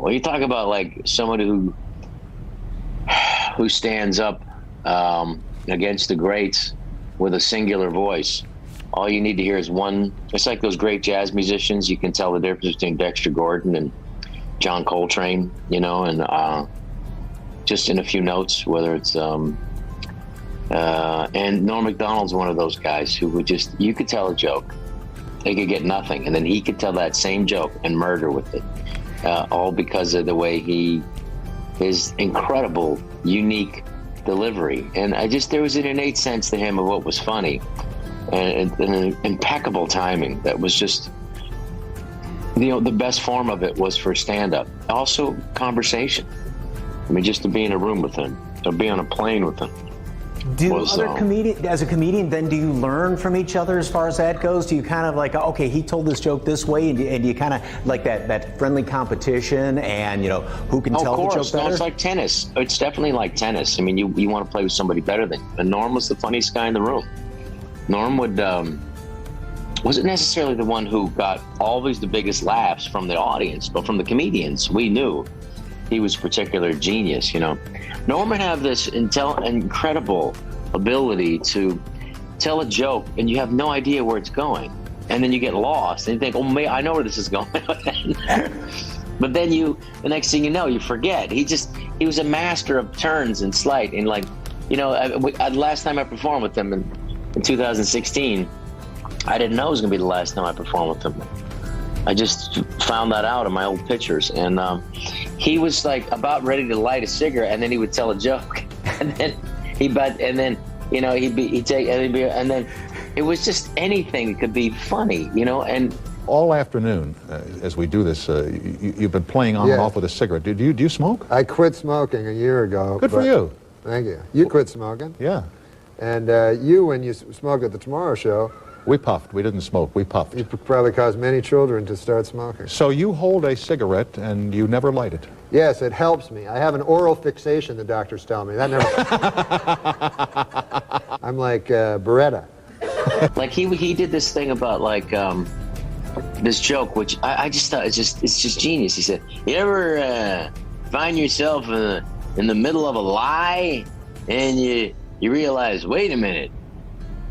Well, you talk about like someone who stands up against the greats with a singular voice. All you need to hear is one. It's like those great jazz musicians. You can tell the difference between Dexter Gordon and John Coltrane, you know, and just in a few notes, whether it's and Norm Macdonald's one of those guys who would just, you could tell a joke, they could get nothing, and then he could tell that same joke and murder with it, all because of the way his incredible, unique delivery. And there was an innate sense to him of what was funny, and an impeccable timing that was just, you know, the best form of it was for stand-up. Also, conversation. I mean, just to be in a room with him, or be on a plane with him. As a comedian, then do you learn from each other as far as that goes? Do you kind of like, okay, he told this joke this way, and do you kind of like that friendly competition, and you know, who can tell the joke better? No, it's like tennis. It's definitely like tennis. I mean, you want to play with somebody better than you. And Norm was the funniest guy in the room. Norm wasn't necessarily the one who got always the biggest laughs from the audience, but from the comedians, we knew he was a particular genius, you know. Norm would have this incredible ability to tell a joke and you have no idea where it's going. And then you get lost and you think, oh, man, I know where this is going. But then the next thing you know, you forget. He was a master of turns and sleight. And like, you know, last time I performed with him in 2016, I didn't know it was going to be the last time I performed with him. I just found that out in my old pictures, and he was like about ready to light a cigarette, and then he would tell a joke, and then you know, and then it was just anything that could be funny, you know. And all afternoon, as we do this, you've been playing on and off with a cigarette. Do you smoke? I quit smoking a year ago. Good for you. Thank you. You quit smoking. Yeah. And when you smoked at the Tomorrow Show, we puffed. We didn't smoke. We puffed. You probably caused many children to start smoking. So you hold a cigarette and you never light it? Yes, it helps me. I have an oral fixation, the doctors tell me. That never... I'm like Beretta. Like he did this thing about like this joke, which I just thought it's just genius. He said, you ever find yourself in the middle of a lie and you realize, wait a minute,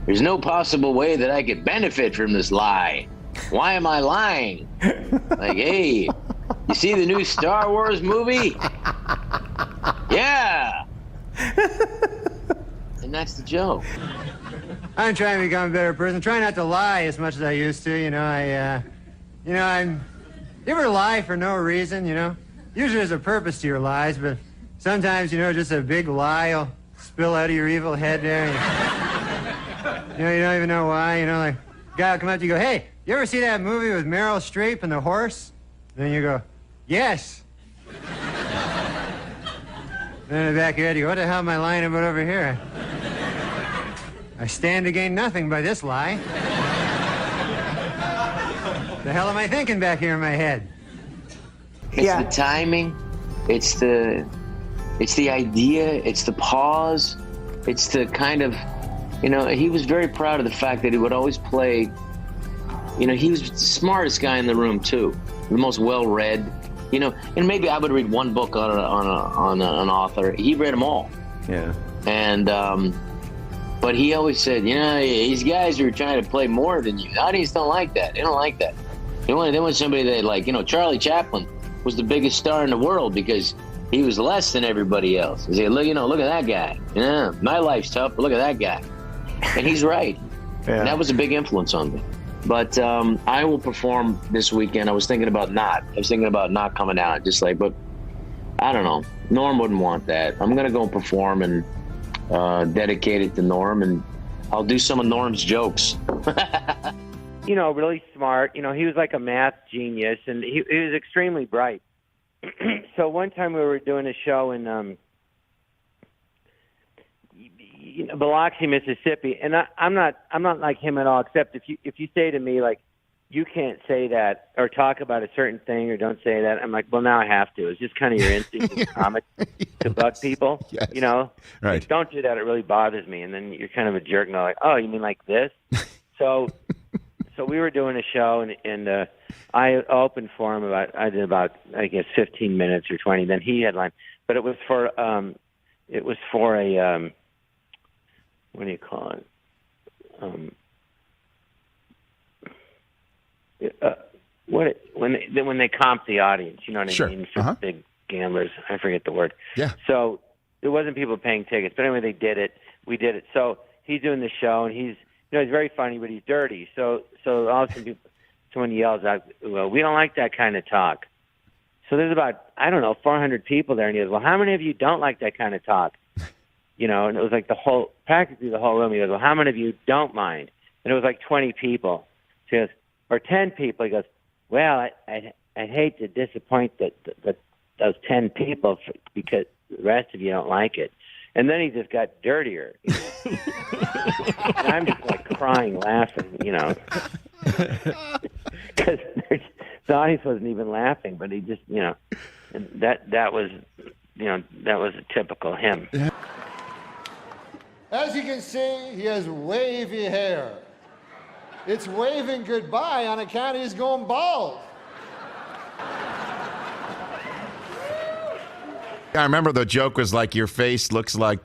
there's no possible way that I could benefit from this lie. Why am I lying? Like, hey, you see the new Star Wars movie? Yeah. And that's the joke. I'm trying to become a better person. Try not to lie as much as I used to. You know, you ever lie for no reason, you know? Usually there's a purpose to your lies, but sometimes, you know, just a big lie will spill out of your evil head there. You know, you don't even know why, you know, like, a guy will come up to you and go, hey, you ever see that movie with Meryl Streep and the horse? Then you go, yes. Then in the back of your head, you go, what the hell am I lying about over here? I stand to gain nothing by this lie. The hell am I thinking back here in my head? It's the timing, it's the idea, it's the pause, it's the kind of, you know, he was very proud of the fact that he would always play, you know, he was the smartest guy in the room too, the most well-read, you know, and maybe I would read one book on an author. He read them all. Yeah. And, but he always said, you know, these guys are trying to play more than you. The audience don't like that. They don't like that. They want somebody that, like, you know, Charlie Chaplin was the biggest star in the world because he was less than everybody else. He said, look, you know, look at that guy. Yeah, my life's tough, but look at that guy. And he's right. Yeah. And that was a big influence on me. But I will perform this weekend. I was thinking about not coming out. Just like, but I don't know. Norm wouldn't want that. I'm going to go perform and dedicate it to Norm, and I'll do some of Norm's jokes. You know, really smart. You know, he was like a math genius, and he was extremely bright. So one time we were doing a show in Biloxi, Mississippi, and I'm not like him at all. Except if you say to me like, you can't say that or talk about a certain thing or don't say that, I'm like, well, now I have to. It's just kind of your instinct as a comic to bug people. Yes. You know, right? Like, don't do that. It really bothers me. And then you're kind of a jerk, and they're like, oh, you mean like this? So so we were doing a show, and I opened for him I did about, I guess, 15 minutes or 20. Then he headlined, but it was for a what do you call it? When they comp the audience, you know what I mean? For big gamblers, I forget the word. Yeah. So there wasn't people paying tickets, but anyway, they did it. We did it. So he's doing the show, and he's very funny, but he's dirty. So all of a sudden, someone yells out, "Well, we don't like that kind of talk." So there's about, I don't know, 400 people there, and he goes, "Well, how many of you don't like that kind of talk?" You know, and it was like practically the whole room. He goes, "Well, how many of you don't mind?" And it was like 20 people. So he goes, or 10 people. He goes, "Well, I'd hate to disappoint those 10 people because the rest of you don't like it." And then he just got dirtier. You know? And I'm just like crying, laughing, you know, because the audience wasn't even laughing, but he just, you know, and that was a typical him. As you can see, he has wavy hair. It's waving goodbye on account he's going bald. I remember the joke was like, your face looks like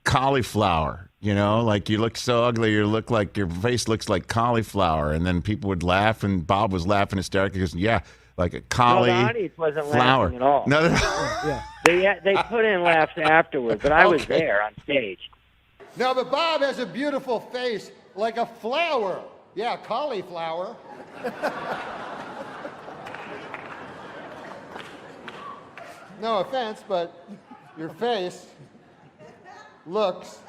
cauliflower, you know, like you look so ugly, your face looks like cauliflower. And then people would laugh, and Bob was laughing hysterically because, yeah, like a cauliflower. No, the audience wasn't laughing at all. No. Yeah. They put in laughs afterwards, but I was there on stage. No, but Bob has a beautiful face like a flower. Yeah, cauliflower. No offense, but your face looks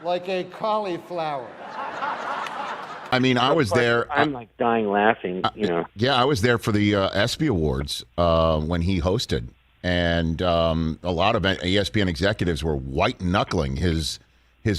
like a cauliflower. I mean, I was there. I'm like dying laughing, you know. Yeah, I was there for the ESPY Awards when he hosted. And a lot of ESPN executives were white-knuckling his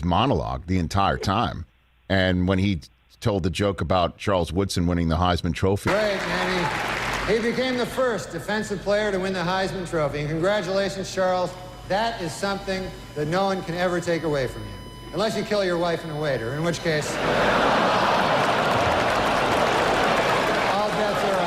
monologue the entire time. And when he told the joke about Charles Woodson winning the Heisman Trophy. Great, man. He became the first defensive player to win the Heisman Trophy. And congratulations, Charles. That is something that no one can ever take away from you. Unless you kill your wife and a waiter, in which case... all bets are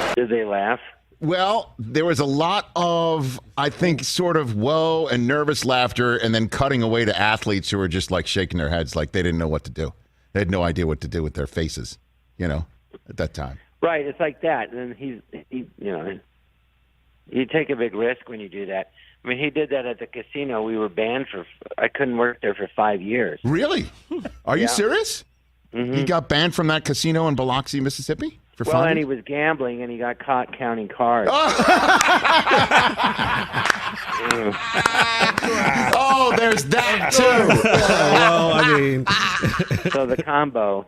off. Did they laugh? Well, there was a lot of, I think, sort of whoa and nervous laughter, and then cutting away to athletes who were just like shaking their heads like they didn't know what to do. They had no idea what to do with their faces, you know, at that time. Right, it's like that. And he you know, you take a big risk when you do that. I mean, he did that at the casino. We were banned I couldn't work there for 5 years. Really? Are you serious? Mm-hmm. He got banned from that casino in Biloxi, Mississippi? Well, and he was gambling, and he got caught counting cards. Oh, there's that, too. Well, I mean... So the combo...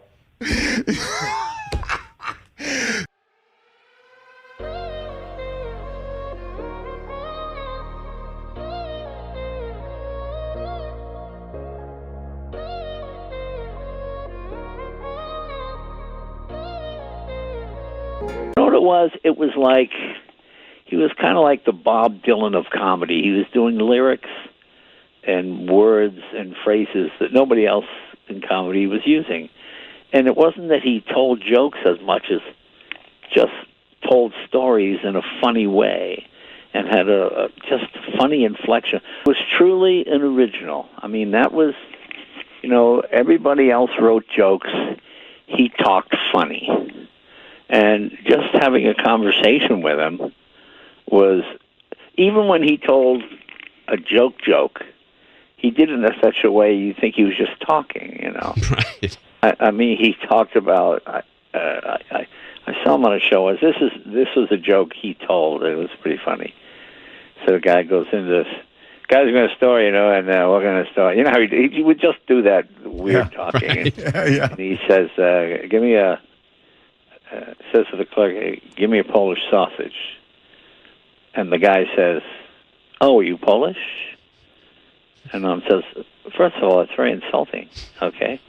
It was like he was kind of like the Bob Dylan of comedy. He was doing lyrics and words and phrases that nobody else in comedy was using. And it wasn't that he told jokes as much as just told stories in a funny way and had a just funny inflection. It was truly an original. I mean, that was, you know, everybody else wrote jokes. He talked funny. And just having a conversation with him was, even when he told a joke, he did it in such a way you think he was just talking, you know. Right. I mean, he talked about, I saw him on a show, this was a joke he told. It was pretty funny. So the guy goes into this, guy's going to story, you know, and we're going to story. You know how he would just do that weird talking. Right. And he says, give me says to the clerk, hey, give me a Polish sausage. And the guy says, oh, are you Polish? And says, first of all, it's very insulting, okay?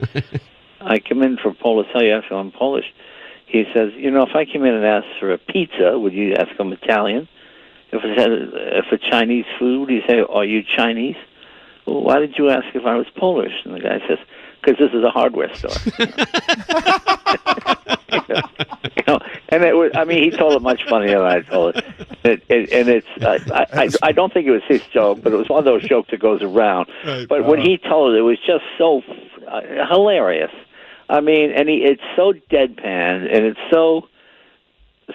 I come in for Polish, tell you after I'm Polish. He says, you know, if I came in and asked for a pizza, would you ask I'm Italian? If a Chinese food, you say, are you Chinese? well, why did you ask if I was Polish? And the guy says, because this is a hardware store. And it was, I mean, he told it much funnier than I told it. And it's, I don't think it was his joke, but it was one of those jokes that goes around. Right. But when he told it was just so hilarious. I mean, and it's so deadpan, and it's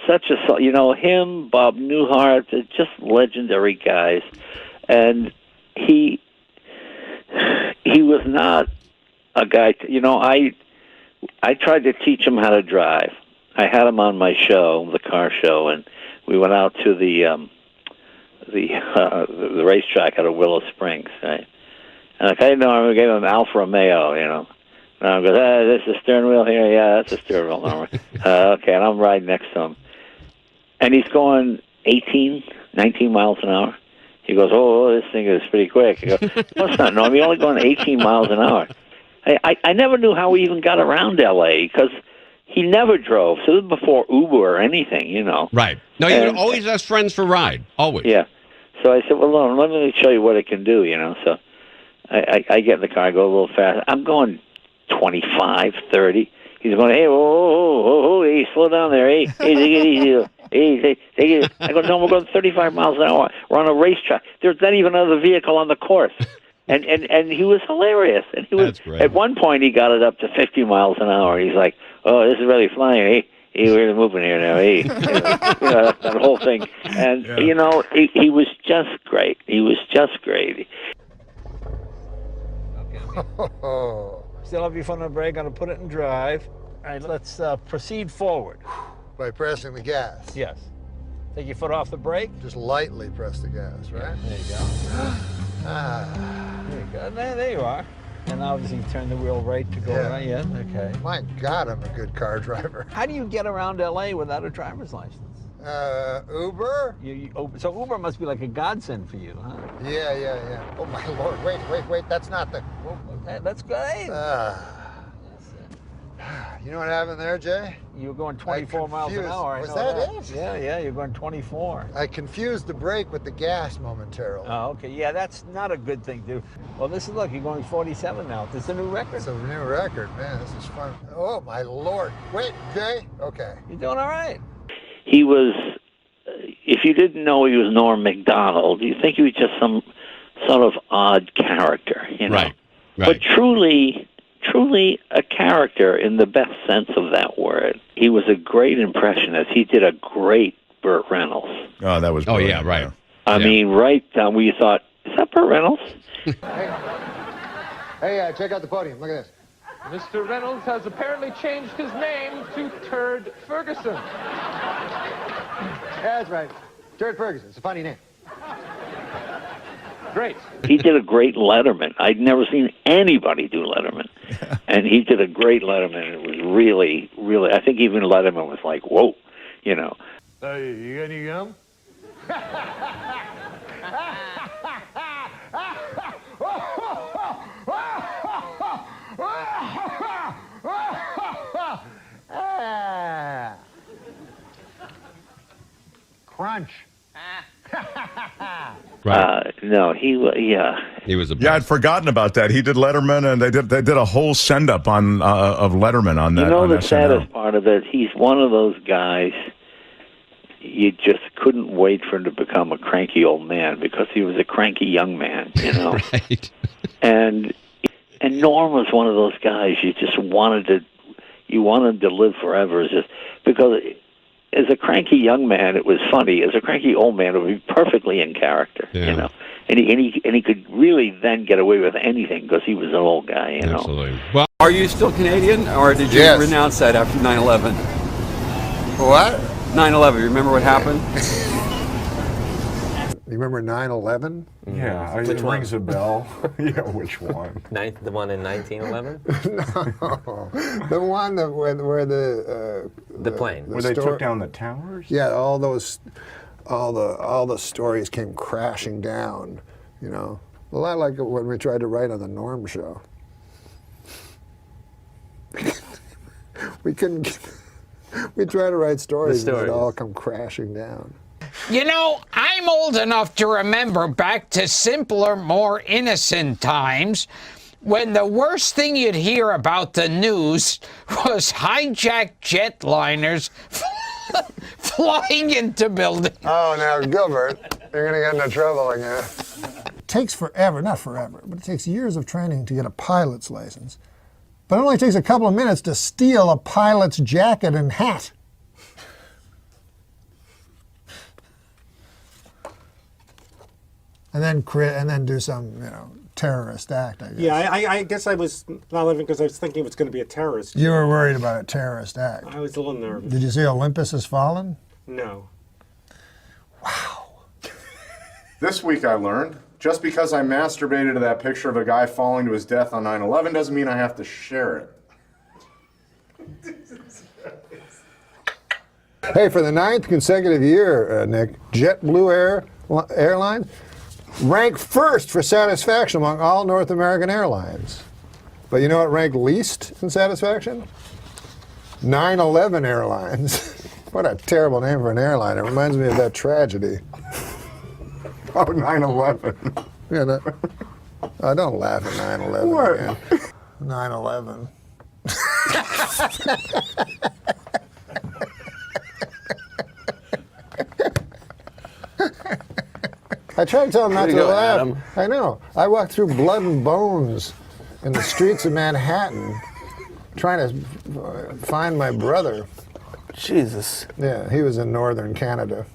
such a, him, Bob Newhart, they're just legendary guys. And he was not a guy, I tried to teach him how to drive. I had him on my show, the car show, and we went out to the racetrack out of Willow Springs, right? And I'm going to get an Alfa Romeo, And I go, this is the steering wheel here? Yeah, that's the steering wheel. Okay, and I'm riding next to him. And he's going 18, 19 miles an hour. He goes, oh, this thing is pretty quick. I go, no, it's not. No, you're only going 18 miles an hour. I never knew how he even got around L.A. because he never drove. So this was before Uber or anything, Right. No, you would always ask friends for a ride. Always. Yeah. So I said, well, let me show you what it can do, So I get in the car, I go a little fast. I'm going 25, 30. He's going, hey, whoa, hey, slow down there. Hey, take it easy. Hey, take it. I go, no, we're going 35 miles an hour. We're on a racetrack. There's not even another vehicle on the course. And he was hilarious. And he was, at one point, he got it up to 50 miles an hour. He's like, oh, this is really flying. Hey, we're moving here now. Hey, that whole thing. And, he was just great. He was just great. Still have your foot on the brake. Going to put it in drive. All right, let's proceed forward. By pressing the gas. Yes. Take your foot off the brake. Just lightly press the gas, right? Yeah, there you go. There you go. There you are. And obviously turn the wheel right to go around. Yeah, okay. My God, I'm a good car driver. How do you get around L.A. without a driver's license? Uber? So Uber must be like a godsend for you, huh? Yeah. Oh, my Lord. Wait. That's not the... That's great. You know what happened there, Jay? You were going 24 miles an hour. Was that it? Yeah, you're going 24. I confused the brake with the gas momentarily. Oh, okay. Yeah, that's not a good thing to do. Well, look, you're going 47 now. This is a new record. It's a new record, man. This is fun. Oh, my Lord. Wait, Jay? Okay. You're doing all right. He was, if you didn't know he was Norm Macdonald, you think he was just some sort of odd character, Right. But truly a character in the best sense of that word. He was a great impressionist. He did a great Burt Reynolds. Oh, that was brilliant. Oh, yeah, right. I mean, right down where you thought, is that Burt Reynolds? Hey, check out the podium. Look at this. Mr. Reynolds has apparently changed his name to Turd Ferguson. Yeah, that's right. Turd Ferguson. It's a funny name. Great. He did a great Letterman. I'd never seen anybody do Letterman. And he did a great Letterman. It was really, really, I think even Letterman was like, whoa, You got any gum? Crunch. No, he was. Yeah, he was a. Yeah, I'd forgotten about that. He did Letterman, and they did a whole send up on of Letterman on that. The saddest part of it, he's one of those guys. You just couldn't wait for him to become a cranky old man because he was a cranky young man, Right. And Norm was one of those guys you just wanted to live forever, just because. As a cranky young man, it was funny. As a cranky old man, it would be perfectly in character, And he could really then get away with anything because he was an old guy, Absolutely. Well, are you still Canadian, or did you renounce that after 9/11? What? 9/11. Remember what happened? You remember 9/11? Yeah, Which it one? rings a bell. Yeah, which one? The one in 1911? No, the one where the plane. Where they took down the towers? Yeah, all the stories came crashing down. A lot like when we tried to write on the Norm Show. We couldn't. We tried to write stories and they'd all come crashing down. You know, I'm old enough to remember back to simpler, more innocent times when the worst thing you'd hear about the news was hijacked jetliners flying into buildings. Oh, now, Gilbert, you're going to get into trouble again. It takes forever, not forever, but it takes years of training to get a pilot's license. But it only takes a couple of minutes to steal a pilot's jacket and hat. And then do some, terrorist act, I guess. Yeah, I guess I was not living because I was thinking it was going to be a terrorist. You were worried about a terrorist act. I was a little nervous. Did you see Olympus Has Fallen? No. This week I learned, just because I masturbated to that picture of a guy falling to his death on 9/11 doesn't mean I have to share it. Hey, for the 9th consecutive year, Nick, JetBlue Airlines ranked first for satisfaction among all North American airlines. But you know what ranked least in satisfaction? 9/11 Airlines. What a terrible name for an airline. It reminds me of that tragedy. Oh, 9/11. Yeah, don't laugh at 9/11 What? again. 9/11. I tried to tell him not to laugh. Adam. I know. I walked through blood and bones in the streets of Manhattan trying to find my brother. Jesus. Yeah, he was in northern Canada.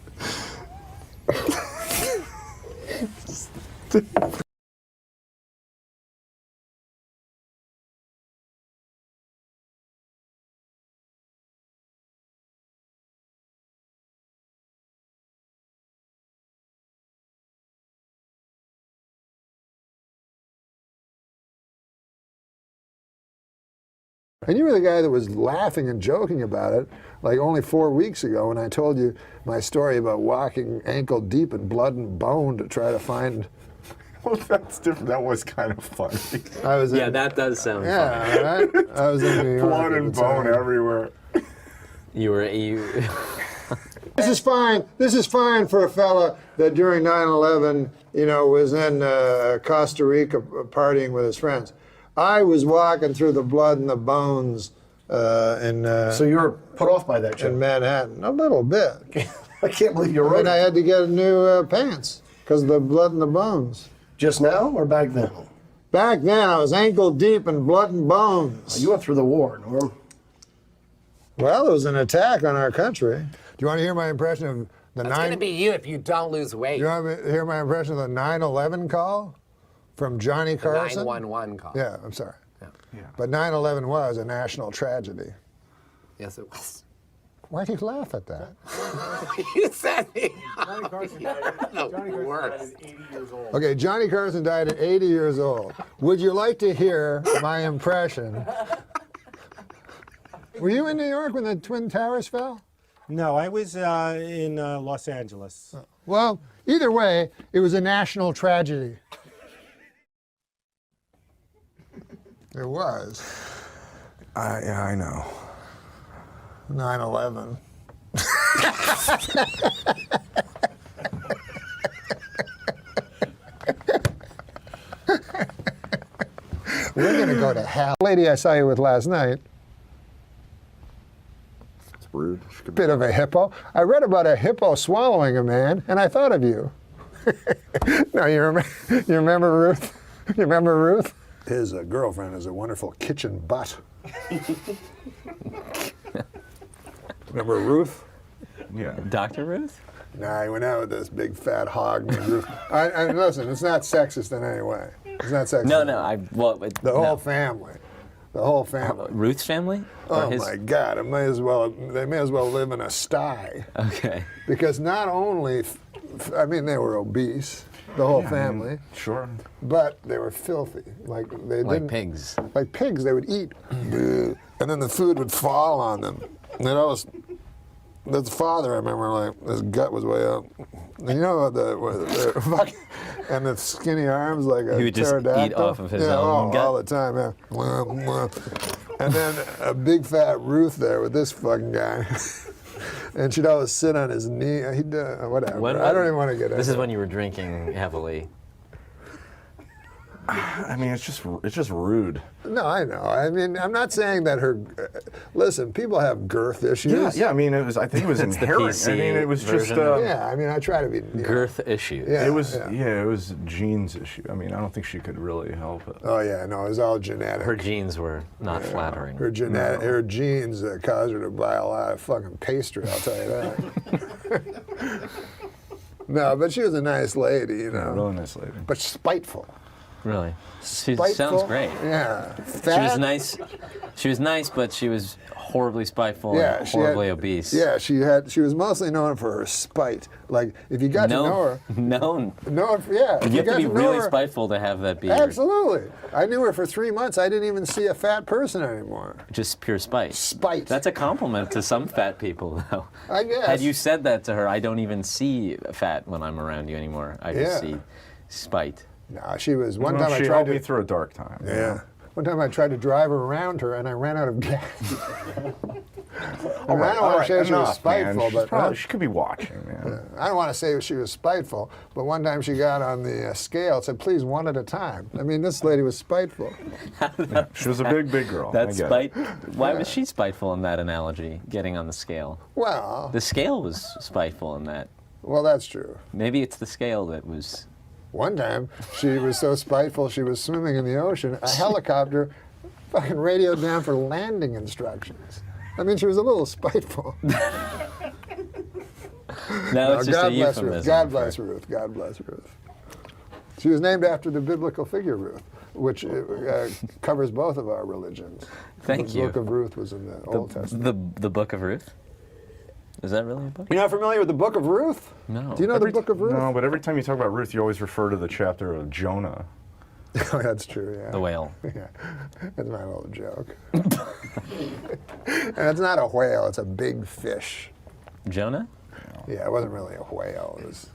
And you were the guy that was laughing and joking about it, like only 4 weeks ago when I told you my story about walking ankle deep in blood and bone to try to find. Well, that's different. That was kind of funny. Yeah, that does sound funny. Yeah, right? I was in New York. Blood and bone everywhere. You were This is fine. This is fine for a fella that during 9/11, was in Costa Rica partying with his friends. I was walking through the blood and the bones So you were put off by that, Jim? in Manhattan. A little bit. I can't believe you wrote And I it. had to get new pants because of the blood and the bones. Just now or back then? Back then, I was ankle deep in blood and bones. You went through the war, Norm. Well, it was an attack on our country. Do you want to hear my impression of the That's going to be you if you don't lose weight. You want to hear my impression of the 9/11 call from Johnny The Carson? 911 call. Yeah, I'm sorry. But 9/11 was a national tragedy. Yes, it was. Why do you laugh at that? You said it. Johnny Carson died at 80 years old. Okay, Johnny Carson died at 80 years old. Would you like to hear my impression? Were you in New York when the Twin Towers fell? No, I was in Los Angeles. Well, either way, it was a national tragedy. It was. Yeah, I know. 9/11. We're going to go to hell. Lady I saw you with last night. It's rude. Bit of a hippo. I read about a hippo swallowing a man, and I thought of you. No, you remember Ruth? You remember Ruth? His girlfriend is a wonderful kitchen butt. Remember Ruth? Yeah. Dr. Ruth? Nah, he went out with this big fat hog named Ruth. And listen, it's not sexist in any way. It's not sexist. No, The whole family. The whole family. Ruth's family? Or Oh his... my God! They may as well live in a sty. Okay. Because not only, they were obese, the whole family. Sure. But they were filthy. Like pigs. Like pigs, they would eat, and then the food would fall on them. And it always. The father, I remember, like his gut was way up. And you know the and the skinny arms like a He would just pterodactyl. eat off of his yeah, own gut. all the time. Yeah. Mwah, mwah. And then a big fat Ruth there with this fucking guy. and she'd always sit on his knee. Whatever. I don't even want to get into it. This is when you were drinking heavily. I mean, it's just rude. No, I know. I mean, I'm not saying that her. Listen, people have girth issues. Yeah. I mean, I think it was It's the inherent. PC I mean, it was version. just. Yeah, I mean, I try to be. Girth issues. Yeah, it was. Yeah, it was Jean's issue. I mean, I don't think she could really help it. Oh yeah, no, it was all genetic. Her genes were not flattering. Her her genes caused her to buy a lot of fucking pastry. I'll tell you that. No, but she was a nice lady, you know. Yeah, really nice lady. But spiteful. Really? She Spiteful? sounds great. Yeah. She was nice. She was nice, but she was horribly spiteful and horribly obese. Yeah, she was mostly known for her spite. Like if you got to know her. No. Yeah. You have to be really spiteful to have that beard. Absolutely. I knew her for 3 months. I didn't even see a fat person anymore. Just pure spite. Spite. That's a compliment to some fat people, though. I guess. Had you said that to her, I don't even see fat when I'm around you anymore. I just see spite. No, she was. One time I she tried helped to. me through a dark time. Yeah. One time I tried to drive her around her and I ran out of gas. All right, I don't want to say she was enough, spiteful, man. but She could be watching, man. I don't want to say she was spiteful, but one time she got on the scale and said, "Please, one at a time." I mean, this lady was spiteful. She was a big girl. That's spite. Why was she spiteful in that analogy? Getting on the scale. Well, the scale was spiteful in that. Well, that's true. Maybe it's the scale that was. One time, she was so spiteful, she was swimming in the ocean. A helicopter fucking radioed down for landing instructions. I mean, she was a little spiteful. No, it's just God a bless euphemism. Ruth. God bless Ruth. God bless Ruth. She was named after the biblical figure Ruth, which covers both of our religions. Thank the you. The book of Ruth was in the Old Testament. The book of Ruth? Is that really a book? You're not familiar with the book of Ruth? No. Do you know the book of Ruth? No, but every time you talk about Ruth, you always refer to the chapter of Jonah. Oh, that's true, yeah. The whale. Yeah, that's my little joke. And it's not a whale, it's a big fish. Jonah? Yeah, it wasn't really a whale. It was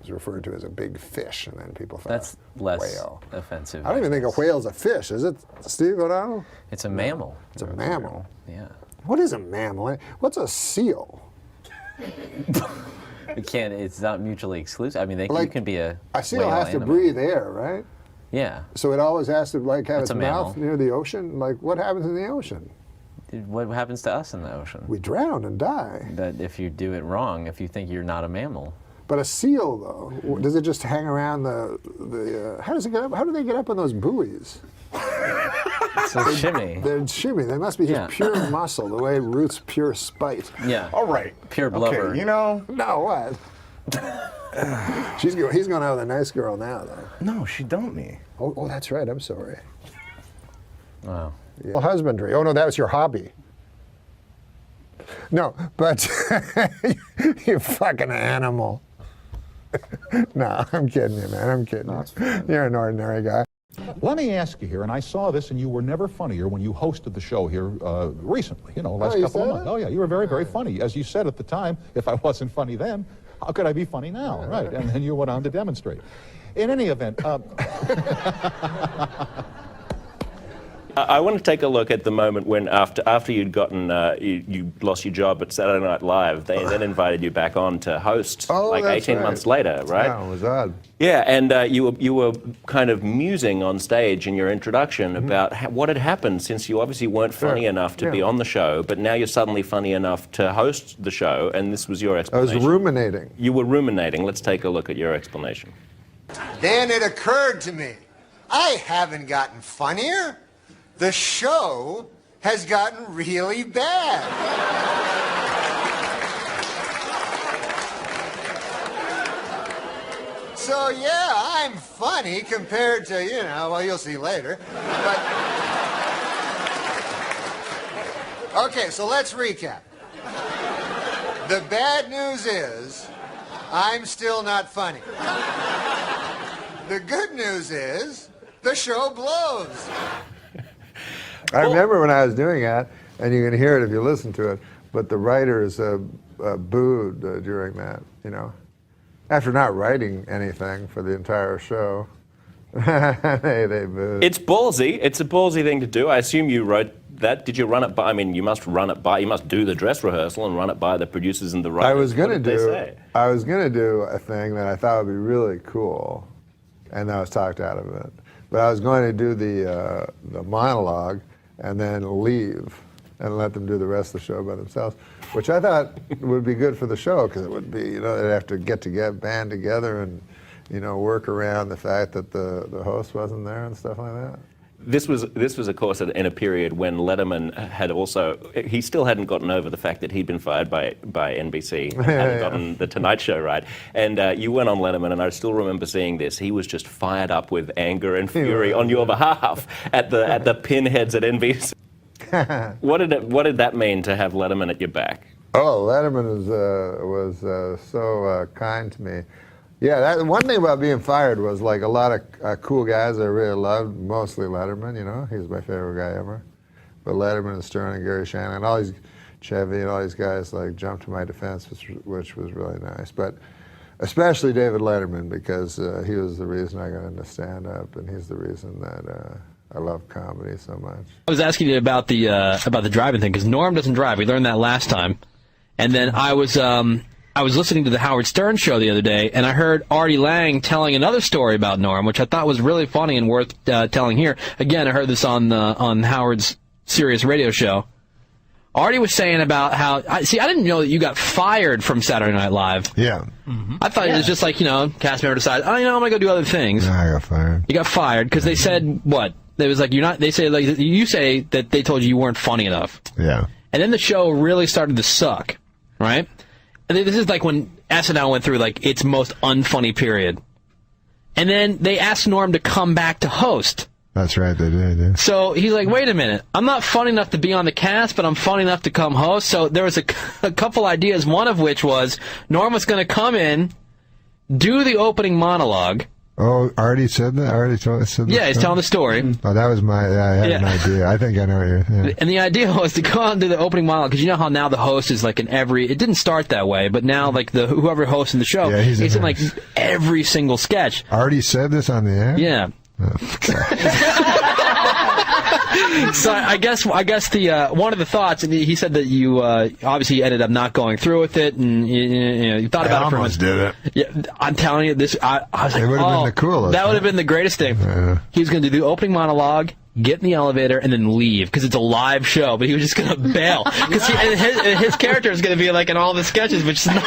referred to as a big fish, and then people thought That's less whale. offensive. I don't even think a whale's a fish, is it, Steve O'Donnell? It's a mammal. It's a mammal. Yeah. What is a mammal? What's a seal? It's not mutually exclusive. I mean, you can be a seal whale has to and a breathe air, right? Yeah. So it always has to have That's its a mouth mammal. near the ocean? Like, what happens in the ocean? What happens to us in the ocean? We drown and die. That if you do it wrong, if you think you're not a mammal. But a seal, though, does it just hang around the how does it get up? How do they get up on those buoys? It's a shimmy. They're shimmy. They must be just pure muscle, the way Ruth's pure spite. Yeah. All right. Pure blubber. Okay, you know. No, what? He's going out with a nice girl now, though. No, she dumped me. Oh, that's right. I'm sorry. Wow. Yeah. Well, husbandry. Oh, no, that was your hobby. No, but you fucking animal. No, I'm kidding you, man. I'm kidding you. You're an ordinary guy. Let me ask you here, and I saw this, and you were never funnier when you hosted the show here recently, last couple of months. Oh, yeah, you were very, very funny. As you said at the time, if I wasn't funny then, how could I be funny now? Yeah, right, and then you went on to demonstrate. In any event, I want to take a look at the moment when after you'd gotten you lost your job at Saturday Night Live, they then invited you back on to host 18 months later, right? Yeah, it was odd. Yeah, and you were kind of musing on stage in your introduction about what had happened since you obviously weren't funny enough to be on the show, but now you're suddenly funny enough to host the show, and this was your explanation. I was ruminating. You were ruminating. Let's take a look at your explanation. Then it occurred to me, I haven't gotten funnier. The show has gotten really bad. So yeah, I'm funny compared to, well, you'll see later. But okay, so let's recap. The bad news is I'm still not funny. The good news is the show blows. I remember when I was doing that, and you can hear it if you listen to it, but the writers booed during that, After not writing anything for the entire show, they booed. It's ballsy. It's a ballsy thing to do. I assume you wrote Did you run it by? I mean, you must run it by. You must do the dress rehearsal and run it by the producers and the writers. I was going What to did do. they say? I was going to do a thing that I thought would be really cool, and I was talked out of it. But I was going to do the monologue and then leave and let them do the rest of the show by themselves, which I thought would be good for the show because it would be, you know, they'd have to band together and, you know, work around the fact that the host wasn't there and stuff like that. This was, of course, in a period when Letterman had also, he still hadn't gotten over the fact that he'd been fired by NBC, and hadn't gotten the Tonight Show right. And you went on Letterman, and I still remember seeing this. He was just fired up with anger and fury on your behalf at the pinheads at NBC. What did that mean to have Letterman at your back? Oh, Letterman was so kind to me. Yeah, one thing about being fired was like a lot of cool guys I really loved, mostly Letterman, you know, he's my favorite guy ever. But Letterman and Stern and Gary Shannon and all these, Chevy and all these guys like jumped to my defense, which was really nice. But especially David Letterman, because he was the reason I got into stand-up, and he's the reason that I love comedy so much. I was asking you about the driving thing, because Norm doesn't drive. We learned that last time. And then I was listening to the Howard Stern show the other day, and I heard Artie Lang telling another story about Norm, which I thought was really funny and worth telling here. Again, I heard this on Howard's Sirius radio show. Artie was saying about how, I didn't know that you got fired from Saturday Night Live. Yeah. Mm-hmm. I thought it was just like, you know, cast member decided, oh, you know, I'm going to go do other things. No, I got fired. You got fired because they said, what? It was like, they say, like, you say that they told you weren't funny enough. Yeah. And then the show really started to suck, right? And this is like when SNL went through like its most unfunny period. And then they asked Norm to come back to host. That's right, they did, yeah. So he's like, wait a minute, I'm not funny enough to be on the cast, but I'm funny enough to come host. So there was a couple ideas, one of which was Norm was going to come in, do the opening monologue. Oh, Artie said that? Artie said that? Yeah, he's telling the story. Oh, that was I had an idea. I think I know what you're saying. And the idea was to go out and do the opening monologue, because you know how now the host is like in every, it didn't start that way, but now like whoever hosts in the show, he's in like every single sketch. Artie said this on the air? Yeah. So I guess the one of the thoughts, and he said that you obviously ended up not going through with it, and you thought about it for a almost did it. Yeah, I'm telling you, this I was like, it would have been the coolest. That would have been the greatest thing. Yeah. He was going to do the opening monologue, get in the elevator, and then leave, because it's a live show, but he was just going to bail. Because his character is going to be like in all the sketches, which is not...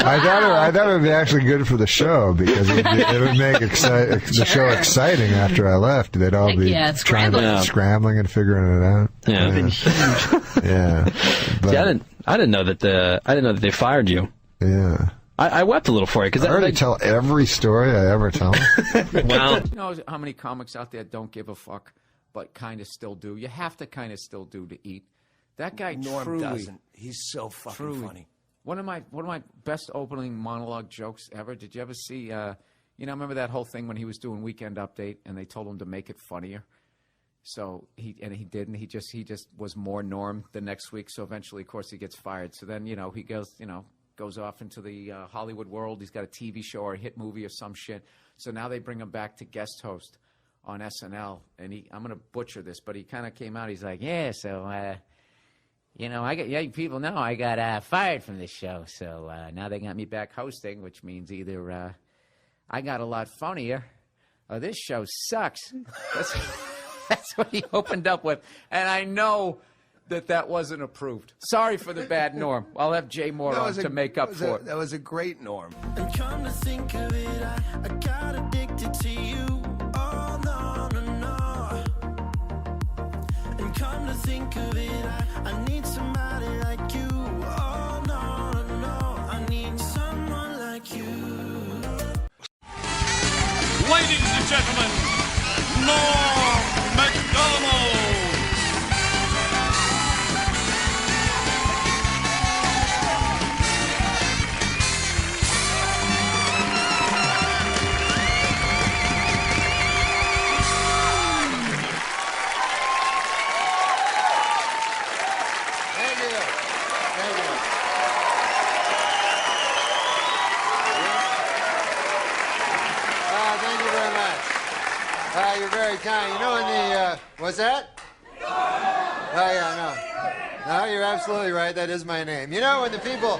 I thought it would be actually good for the show, because it would make the show exciting after I left. They'd all be scrambling and figuring it out. Yeah. Yeah. But, See, I didn't know that they fired you. Yeah. I wept a little for you, because I already tell every story I ever tell. Well, you know how many comics out there don't give a fuck, but kind of still do? You have to kind of still do to eat. That guy Norm truly doesn't. He's so fucking funny. One of my best opening monologue jokes ever. Did you ever see? Remember that whole thing when he was doing Weekend Update and they told him to make it funnier. So he didn't. He just was more Norm the next week. So eventually, of course, he gets fired. So then he goes off into the Hollywood world. He's got a TV show or a hit movie or some shit. So now they bring him back to guest host on SNL. And I'm going to butcher this, but he kind of came out. He's like, yeah, so, people know I got fired from this show. So now they got me back hosting, which means either I got a lot funnier or this show sucks. That's what he opened up with. And I know that wasn't approved. Sorry for the bad Norm. I'll have Jay Moore on to make up for it. That was a great Norm. And come to think of it, I got addicted to you. Oh, no, no, no. And come to think of it, I need somebody like you. Oh, no, no, no. I need someone like you. Ladies and gentlemen, Norm Macdonald. Thank you very much. You're very kind. You know, what's that? Oh yeah, no, you're absolutely right. That is my name. You know, when the people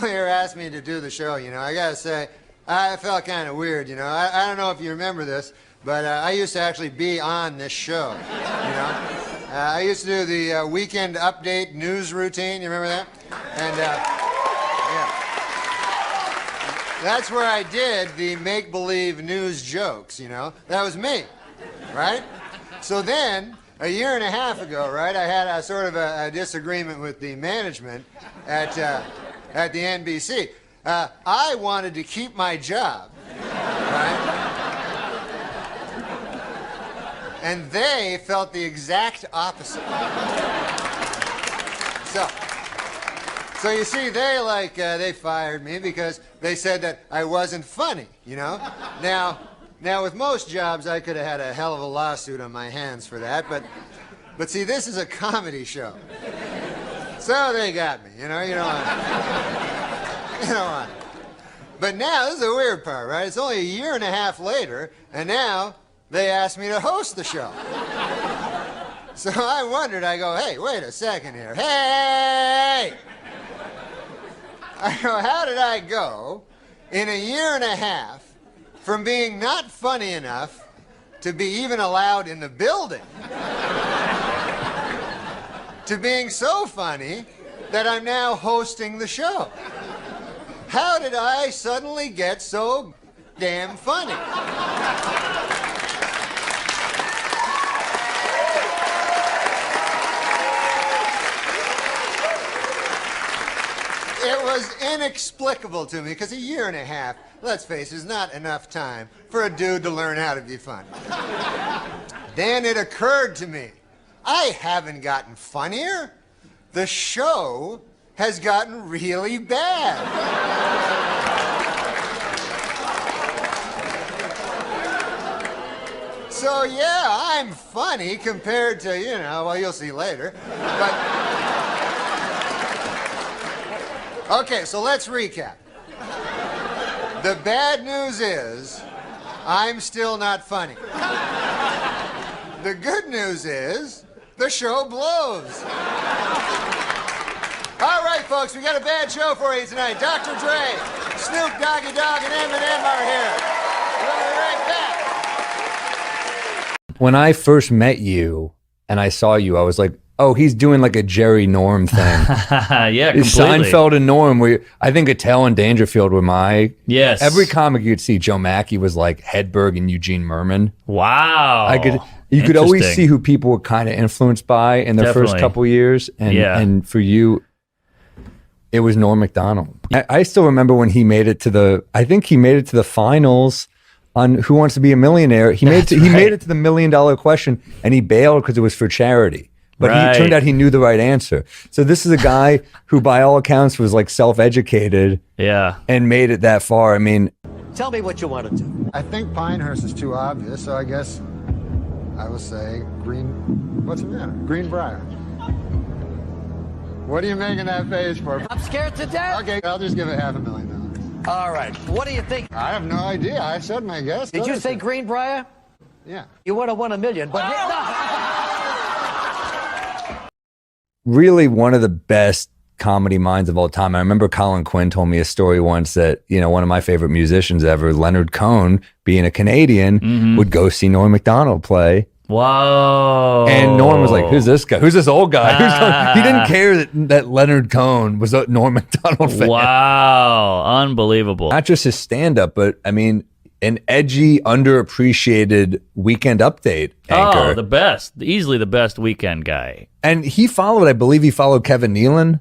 here asked me to do the show, you know, I gotta say, I felt kind of weird. You know, I don't know if you remember this, but I used to actually be on this show. You know, I used to do the weekend update news routine. You remember that? And yeah, that's where I did the make-believe news jokes. You know, that was me, right? So then, a year and a half ago, right, I had a sort of a disagreement with the management at the NBC. I wanted to keep my job, right? And they felt the exact opposite. So you see, they fired me because they said that I wasn't funny, you know? Now, with most jobs, I could have had a hell of a lawsuit on my hands for that, but see, this is a comedy show. So they got me, you know, you don't want it. But now, this is the weird part, right? It's only a year and a half later, and now they asked me to host the show. So I wondered, I go, hey, wait a second here. Hey! I go, how did I go in a year and a half from being not funny enough to be even allowed in the building to being so funny that I'm now hosting the show? How did I suddenly get so damn funny? It was inexplicable to me, because a year and a half, let's face it, is not enough time for a dude to learn how to be funny. Then it occurred to me, I haven't gotten funnier. The show has gotten really bad. So yeah, I'm funny compared to, you know, well, you'll see later. But okay, so let's recap. The bad news is, I'm still not funny. The good news is, the show blows. All right, folks, we got a bad show for you tonight. Dr. Dre, Snoop Doggy Dogg, and Eminem are here. We'll be right back. When I first met you and I saw you, I was like, oh, he's doing like a Jerry Norm thing. Yeah, completely. Seinfeld and Norm. I think Attell and Dangerfield were my... Yes. Every comic you'd see, Joe Mackey was like Hedberg and Eugene Merman. Wow. You could always see who people were kind of influenced by in their first couple years. And for you, it was Norm Macdonald. I still remember when he made it to the finals on Who Wants to Be a Millionaire. He made it to the $1 million question, and he bailed because it was for charity. But it turned out he knew the right answer. So this is a guy who, by all accounts, was like self-educated. Yeah. And made it that far. I mean, tell me what you want to do. I think Pinehurst is too obvious, so I guess I will say what's the matter? Greenbrier. What are you making that face for? I'm scared to death. Okay, I'll just give it $500,000. All right. What do you think? I have no idea. I said my guess. Did you say Greenbrier? Yeah. You would have won $1 million, but really one of the best comedy minds of all time. I remember Colin Quinn told me a story once that, you know, one of my favorite musicians ever, Leonard Cohen, being a Canadian, would go see Norm Macdonald play. Whoa. And Norm was like, who's this guy? Who's this old guy? He didn't care that Leonard Cohen was a Norm Macdonald fan. Wow. Unbelievable. Not just his stand-up, but I mean, an edgy, underappreciated Weekend Update anchor. Oh, the best. Easily the best Weekend guy. And I believe he followed Kevin Nealon,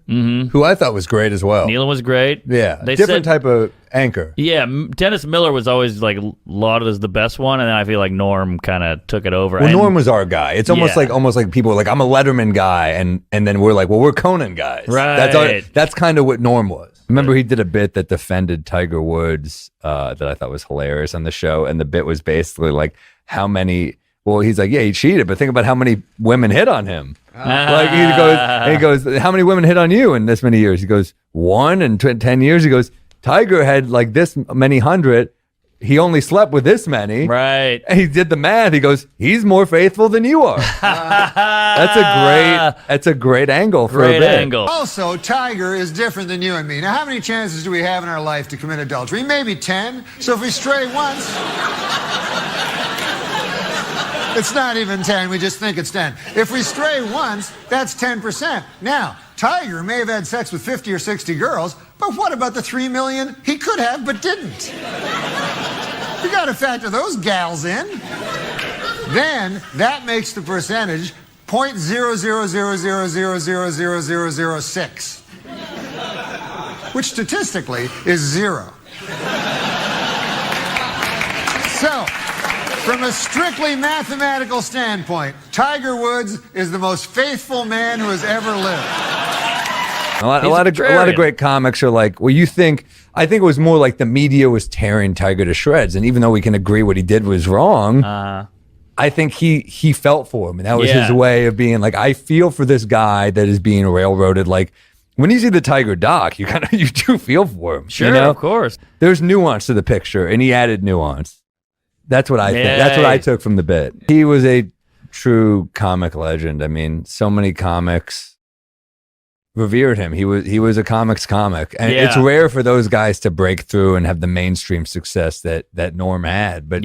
who I thought was great as well. Nealon was great. Yeah, different type of anchor. Yeah, Dennis Miller was always like lauded as the best one, and then I feel like Norm kind of took it over. Well, Norm was our guy. It's almost like people were like, I'm a Letterman guy, and then we're like, well, we're Conan guys. Right. That's kind of what Norm was. Remember, he did a bit that defended Tiger Woods that I thought was hilarious on the show, and the bit was basically like, how many... Well, he's like, yeah, he cheated, but think about how many women hit on him. Like he goes, how many women hit on you in this many years? He goes, 1 in 10 years. He goes, Tiger had like this many hundred, he only slept with this many. Right. And he did the math. He goes, he's more faithful than you are. That's a great angle for a bit. Angle. Also, Tiger is different than you and me. Now, how many chances do we have in our life to commit adultery? Maybe 10. So if we stray once, it's not even 10. We just think it's 10. If we stray once, that's 10%. Now, Tiger may have had sex with 50 or 60 girls, but what about the 3 million he could have but didn't? You got to factor those gals in. Then that makes the percentage 0.000000006, which statistically is 0. So, from a strictly mathematical standpoint, Tiger Woods is the most faithful man who has ever lived. A lot of great comics are like, well, I think it was more like the media was tearing Tiger to shreds. And even though we can agree what he did was wrong, I think he felt for him. And that was his way of being like, I feel for this guy that is being railroaded. Like, when you see the Tiger doc, you do feel for him. Sure, you know? of course. There's nuance to the picture, and he added nuance. That's what I think. That's what I took from the bit. He was a true comic legend. I mean, so many comics revered him. He was a comics comic, and it's rare for those guys to break through and have the mainstream success that Norm had. But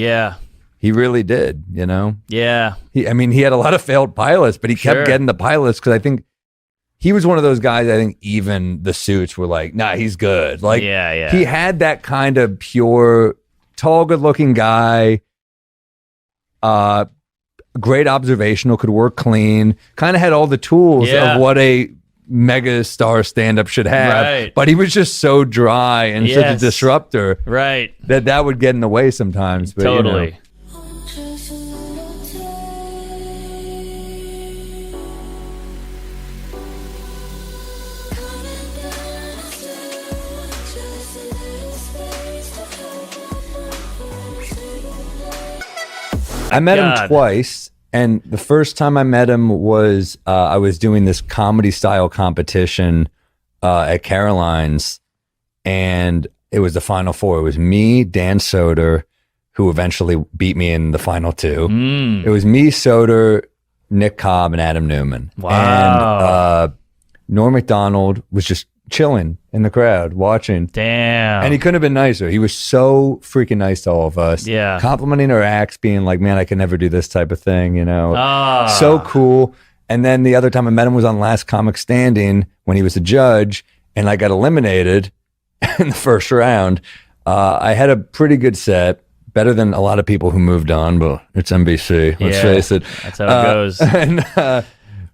he really did. You know. Yeah. He had a lot of failed pilots, but he kept getting the pilots because I think he was one of those guys. I think even the suits were like, nah, he's good. Like, he had that kind of pure, tall, good-looking guy. Great observational, could work clean. Kind of had all the tools of what a mega star stand-up should have, but he was just so dry and such a disruptor, that would get in the way sometimes. But, totally. You know. I met him twice. And the first time I met him was I was doing this comedy style competition at Caroline's, and it was the Final Four. It was me, Dan Soder, who eventually beat me in the final two. It was me, Soder, Nick Cobb, and Adam Newman. Wow. And Norm Macdonald was just chilling in the crowd watching. Damn. And he couldn't have been nicer. He was so freaking nice to all of us. Yeah. Complimenting our acts, being like, man, I can never do this type of thing, you know. So cool. And then the other time I met him was on Last Comic Standing when he was a judge, and I got eliminated in the first round. I had a pretty good set, better than a lot of people who moved on, but it's NBC. Let's face it. That's how it goes.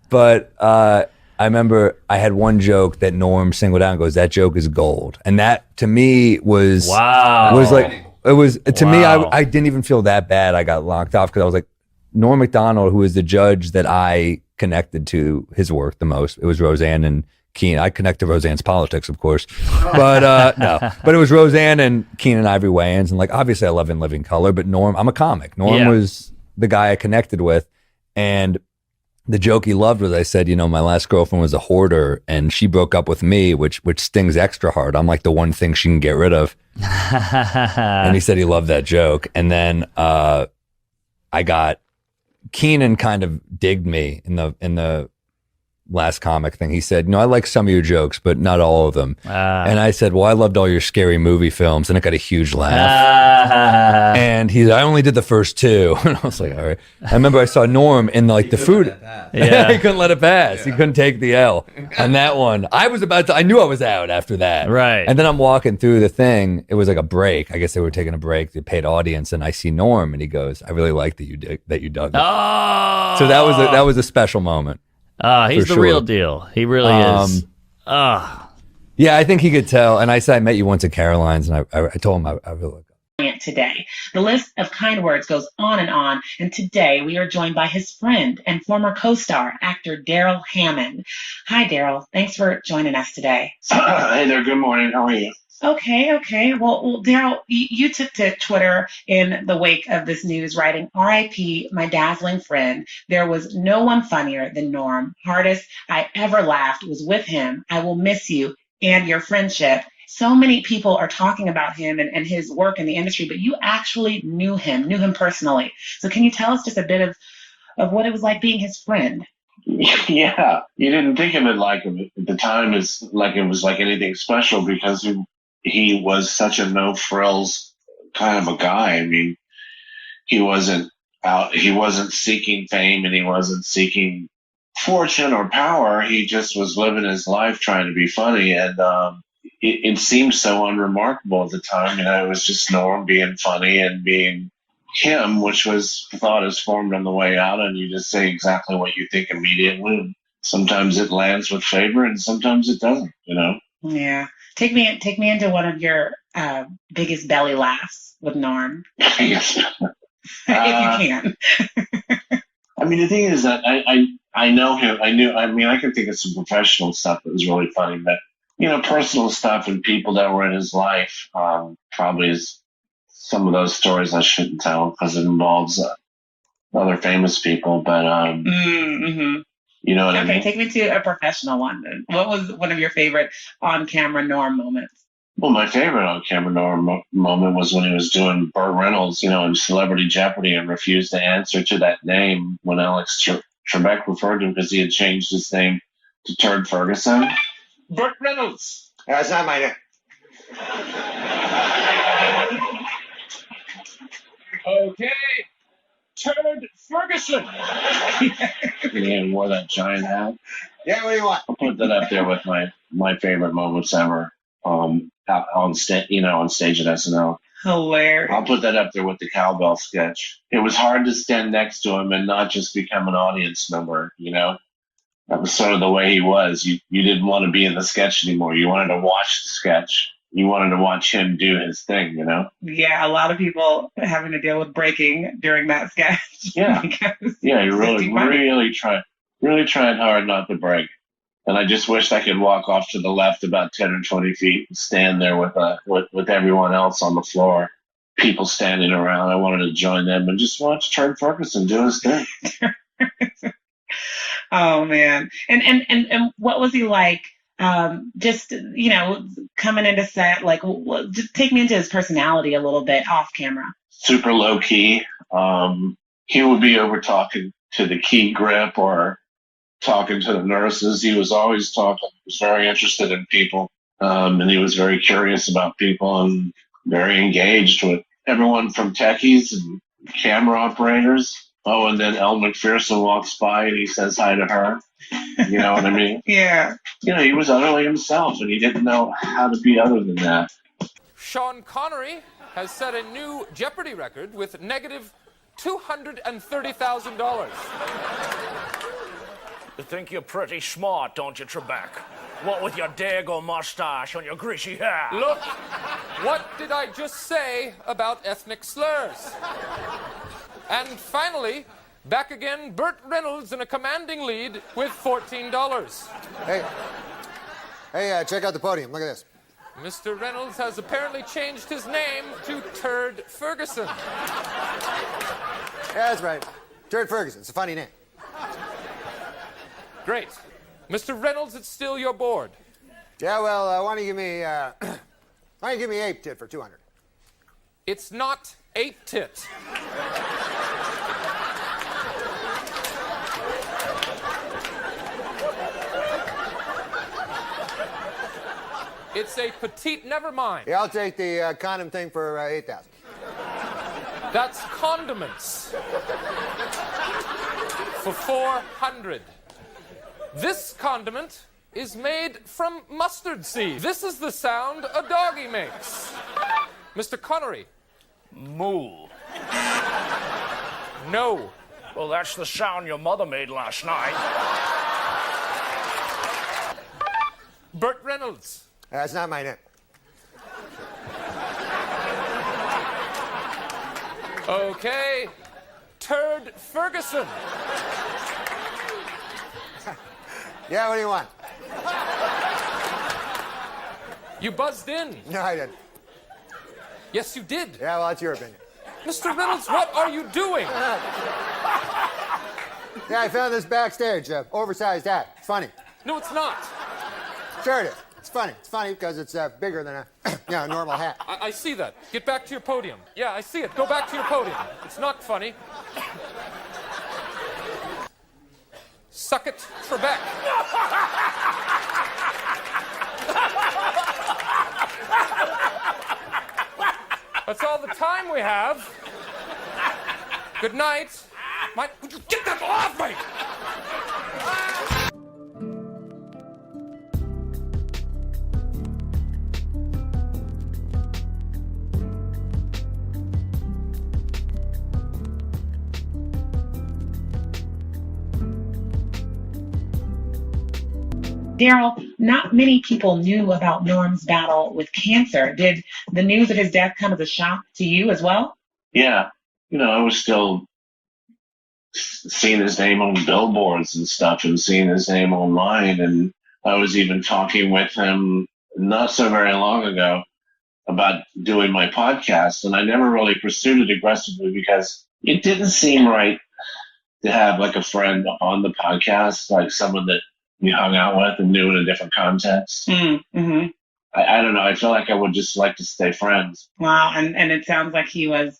But I remember I had one joke that Norm singled out and goes, that joke is gold. And that to me was like, it was, to me, I didn't even feel that bad. I got locked off because I was like, Norm Macdonald, who is the judge that I connected to his work the most. It was Roseanne and Keenan. I connect to Roseanne's politics, of course. But but it was Roseanne and Keenan Ivory Wayans. And like, obviously I love In Living Color, but Norm, I'm a comic. Norm was the guy I connected with. And the joke he loved was I said, you know, my last girlfriend was a hoarder and she broke up with me, which stings extra hard. I'm like the one thing she can get rid of. And he said he loved that joke. And then I got Keenan kind of digged me in the last comic thing. He said, I like some of your jokes, but not all of them. And I said, well, I loved all your scary movie films. And it got a huge laugh. And he said, I only did the first two. And I was like, all right. I remember I saw Norm in the food. He couldn't let it pass. He couldn't take the L on that one. I knew I was out after that. Right. And then I'm walking through the thing. It was like a break. I guess they were taking a break, the paid audience. And I see Norm and he goes, I really like that you dug it. Oh. So that was a special moment. He's the real deal. He really is. Yeah, I think he could tell. And I said I met you once at Caroline's, and I told him I really like it. Today, the list of kind words goes on, and today we are joined by his friend and former co-star, actor Daryl Hammond. Hi, Daryl. Thanks for joining us today. Hey there. Good morning. How are you? Okay. Well, Daryl, you took to Twitter in the wake of this news, writing, R.I.P. my dazzling friend. There was no one funnier than Norm. Hardest I ever laughed was with him. I will miss you and your friendship. so many people are talking about him and his work in the industry, but you actually knew him personally. So can you tell us just a bit of what it was like being his friend? Yeah, you didn't think of it like him at the time as like it was like anything special because he was such a no frills kind of a guy. I mean, he wasn't seeking fame and he wasn't seeking fortune or power. He just was living his life trying to be funny, and it seemed so unremarkable at the time. It was just Norm being funny and being him, which was thought is formed on the way out, and you just say exactly what you think immediately. And sometimes it lands with favor, and sometimes it doesn't. Yeah, take me into one of your biggest belly laughs with Norm. Yes. If you can. I mean, the thing is that I know him. I can think of some professional stuff that was really funny, but personal stuff and people that were in his life probably is some of those stories I shouldn't tell because it involves other famous people. But you know what I mean? Okay, take me to a professional one then. What was one of your favorite on-camera Norm moments? Well, my favorite on-camera Norm moment was when he was doing Burt Reynolds, in Celebrity Jeopardy and refused to answer to that name when Alex Trebek referred to him because he had changed his name to Turd Ferguson. Burt Reynolds. That's not my name. Okay. Turd Ferguson. He wore that giant hat. Yeah, what do you want? I'll put that up there with my favorite moments ever on stage at SNL. Hilarious. I'll put that up there with the cowbell sketch. It was hard to stand next to him and not just become an audience member, That was sort of the way he was. You didn't want to be in the sketch anymore. You wanted to watch the sketch. You wanted to watch him do his thing, Yeah, a lot of people having to deal with breaking during that sketch. Yeah. Yeah, you really tried hard not to break. And I just wished I could walk off to the left about 10 or 20 feet and stand there with everyone else on the floor, people standing around. I wanted to join them and just watch Turd Ferguson do his thing. Oh man. And what was he like? Just, coming into set, just take me into his personality a little bit off camera. Super low key. He would be over talking to the key grip or talking to the nurses. He was always talking. He was very interested in people. And he was very curious about people and very engaged with everyone from techies and camera operators. Oh, and then Elle McPherson walks by and he says hi to her. You know what I mean? Yeah. He was utterly himself and he didn't know how to be other than that. Sean Connery has set a new Jeopardy record with negative $230,000. You think you're pretty smart, don't you, Trebek? What with your dago mustache and your greasy hair? Look, what did I just say about ethnic slurs? And finally, back again, Burt Reynolds in a commanding lead with $14. Hey, check out the podium. Look at this. Mr. Reynolds has apparently changed his name to Turd Ferguson. Yeah, that's right. Turd Ferguson. It's a funny name. Great. Mr. Reynolds, it's still your board. Yeah, well, why don't you give me ape tit for 200? It's not ape tit. It's a petite, never mind. Yeah, I'll take the condom thing for 8,000. That's condiments. For 400. This condiment is made from mustard seed. This is the sound a doggy makes. Mr. Connery. Moo. No. Well, that's the sound your mother made last night. Burt Reynolds. That's not my name. Okay. Turd Ferguson. Yeah, what do you want? You buzzed in. No, I didn't. Yes, you did. Yeah, well, that's your opinion. Mr. Reynolds, what are you doing? Yeah, I found this backstage. Oversized hat. It's funny. No, it's not. Sure it is. it's funny. It's funny because it's bigger than a normal hat. I see that. Get back to your podium. Yeah, I see it. Go back to your podium. It's not funny. Suck it, Trebek. That's all the time we have. Good night. Mike, would you get that off me? Daryl, not many people knew about Norm's battle with cancer. Did the news of his death come as a shock to you as well? Yeah. I was still seeing his name on billboards and stuff and seeing his name online. And I was even talking with him not so very long ago about doing my podcast. And I never really pursued it aggressively because it didn't seem right to have like a friend on the podcast, like someone that you hung out with and knew in a different context. Mm-hmm. I don't know. I feel like I would just like to stay friends. Wow. And it sounds like he was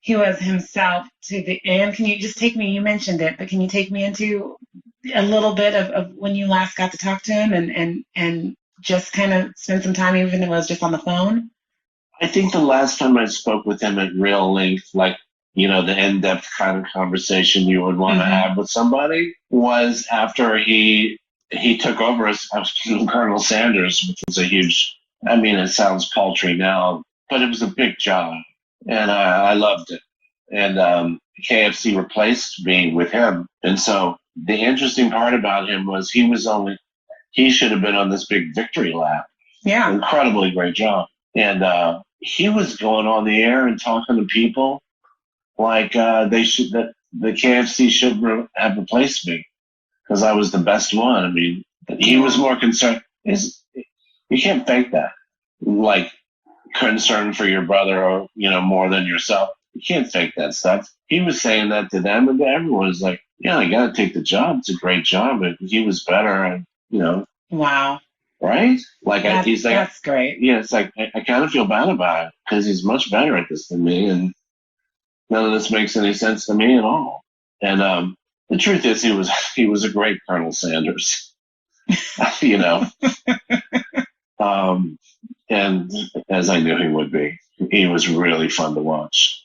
himself to the end. Can you just take me, you mentioned it, but can you take me into a little bit of when you last got to talk to him and just kind of spend some time, even if it was just on the phone? I think the last time I spoke with him at real length, like, the in-depth kind of conversation you would want to have with somebody, was after he took over as Colonel Sanders, which was a huge, it sounds paltry now, but it was a big job. And I loved it. And KFC replaced me with him. And so the interesting part about him was he should have been on this big victory lap. Yeah. Incredibly great job. And he was going on the air and talking to people like that the KFC should have replaced me because I was the best one. He was more concerned. You can't fake that. Like, concern for your brother or, more than yourself. You can't fake that stuff. He was saying that to them, and everyone was like, yeah, I got to take the job. It's a great job. But he was better. And, Wow. Right? Like, he's like, that's great. Yeah, it's like, I kind of feel bad about it because he's much better at this than me. And none of this makes any sense to me at all. And the truth is he was a great Colonel Sanders, and as I knew he would be, he was really fun to watch.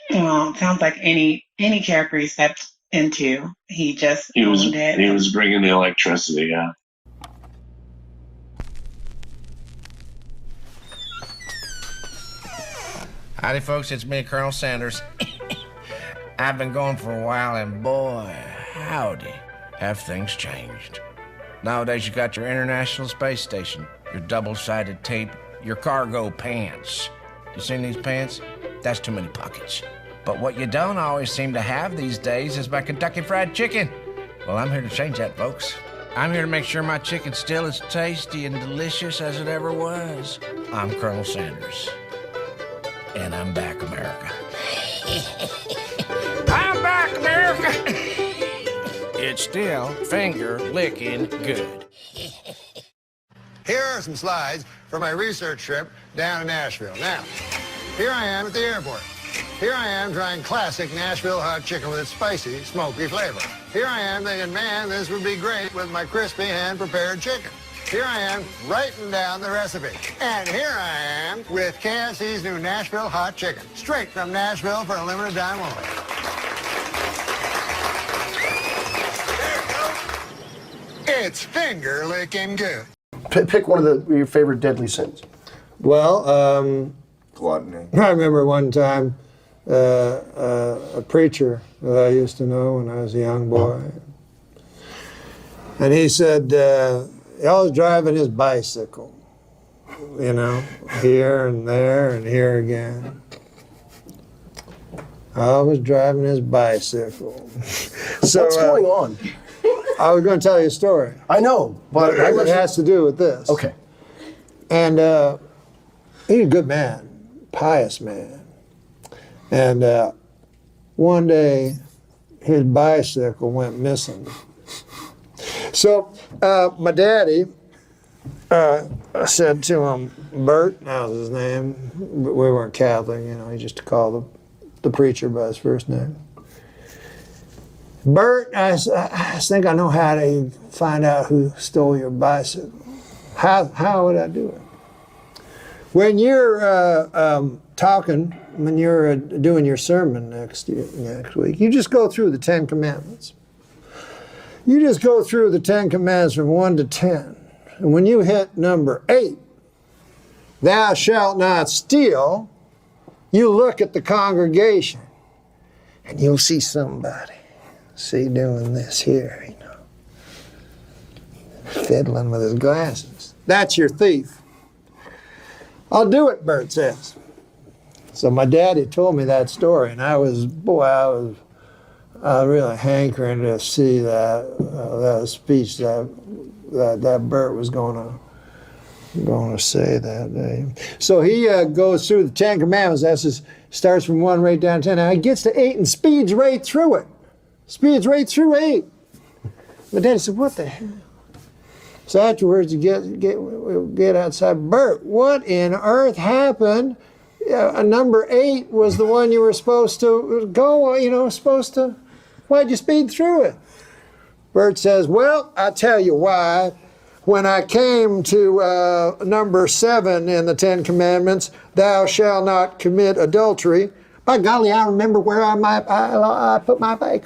Well, it sounds like any character he stepped into, he owned it. He was bringing the electricity, yeah. Howdy, folks. It's me, Colonel Sanders. I've been gone for a while, and boy, howdy, have things changed. Nowadays, you got your International Space Station, your double-sided tape, your cargo pants. You seen these pants? That's too many pockets. But what you don't always seem to have these days is my Kentucky Fried Chicken. Well, I'm here to change that, folks. I'm here to make sure my chicken's still as tasty and delicious as it ever was. I'm Colonel Sanders. And I'm back, America. I'm back, America! It's still finger-licking good. Here are some slides for my research trip down to Nashville. Now, here I am at the airport. Here I am trying classic Nashville hot chicken with its spicy, smoky flavor. Here I am thinking, man, this would be great with my crispy hand-prepared chicken. Here I am writing down the recipe. And here I am with KFC's new Nashville hot chicken. Straight from Nashville for a limited time only. It's finger-licking good. Pick one of your favorite deadly sins. Well, gluttony. I remember one time a preacher that I used to know when I was a young boy. And he said, he always driving his bicycle, here and there and here again. Always driving his bicycle. So, what's going on? I was going to tell you a story. I know, but it has to do with this. Okay. And he's a good man, pious man. And one day, his bicycle went missing. So my daddy I said to him, Bert, that was his name. We weren't Catholic, you know, he used to call the preacher by his first name. Bert, I think I know how to find out who stole your bicycle. How would I do it? When you're talking, when you're doing your sermon next week, you just go through the 10 Commandments. You just go through the 10 Commandments from 1 to 10. And when you hit number 8, thou shalt not steal, you look at the congregation and you'll see somebody, doing this here, you know, fiddling with his glasses. That's your thief. I'll do it, Bert says. So my daddy told me that story, and I was really hankering to see that speech that Bert was going to say that day. So he goes through the 10 Commandments. Starts from 1 right down to 10. Now he gets to 8 and speeds right through it. Speeds right through 8. My daddy said, "What the hell?" So afterwards, you get outside. Bert, what in earth happened? Number 8 was the one you were supposed to go. You know, why'd you speed through it? Bert says, "Well, I'll tell you why. When I came to number 7 in the 10 Commandments, thou shalt not commit adultery. By golly, I remember where I put my bike."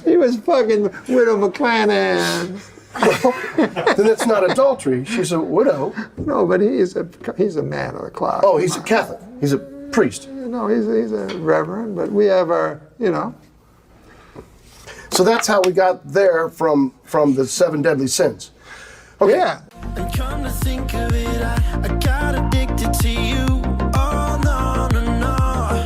He was fucking Widow McClanahan. Then it's not adultery. She's a widow. No, but he's a man of the cloth. Oh, he's a Catholic. He's a priest. No, he's a reverend, but we have our, you know. So that's how we got there from the 7 deadly sins. Okay. Yeah. And come to think of it, I got addicted to you. Oh, no, no, no.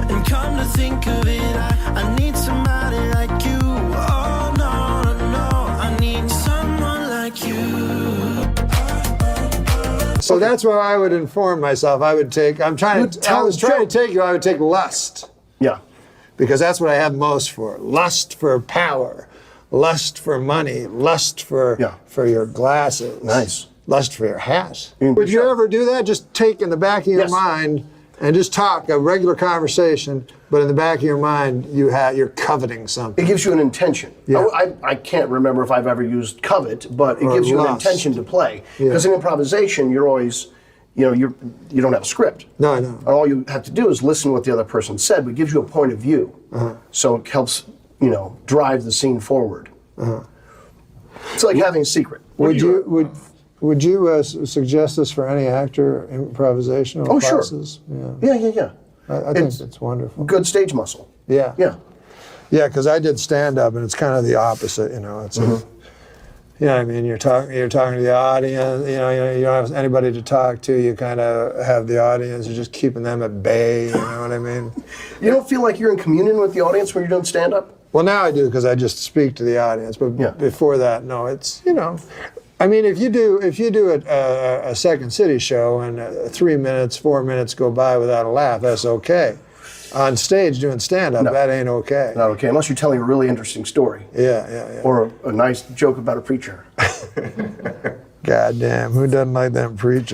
And come to think of it, I need somebody like you. Oh, no, no, no. I need someone like you. So that's where I would inform myself. I would take, I was trying to take you, I would take lust. Yeah. Because that's what I have most for. Lust for power. Lust for money, lust for your glasses. Nice. Lust for your hat. Would you ever do that? Just take in the back of your mind and just talk a regular conversation, but in the back of your mind you're coveting something. It gives you an intention. Yeah. I can't remember if I've ever used covet, but it gives you an intention to play. Yeah. Because in improvisation, you're always, you don't have a script. No. And all you have to do is listen to what the other person said, but it gives you a point of view. So it helps drive the scene forward. It's like having a secret. Would you suggest this for any actor improvisational classes? Sure. Yeah. I think it's wonderful. Good stage muscle. Yeah. Yeah. Yeah, because I did stand up, and it's kind of the opposite. It's you know what I mean. You're talking to the audience. You don't have anybody to talk to. You kind of have the audience. You're just keeping them at bay. You know what I mean? You don't feel like you're in communion with the audience when you're doing stand up? Well, now I do because I just speak to the audience. But before that, no. It's I mean, if you do a Second City show and 3 minutes, 4 minutes go by without a laugh, that's okay. On stage doing stand-up, that ain't okay. Not okay, unless you're telling a really interesting story. Yeah. Or a nice joke about a preacher. Goddamn, who doesn't like them preachers?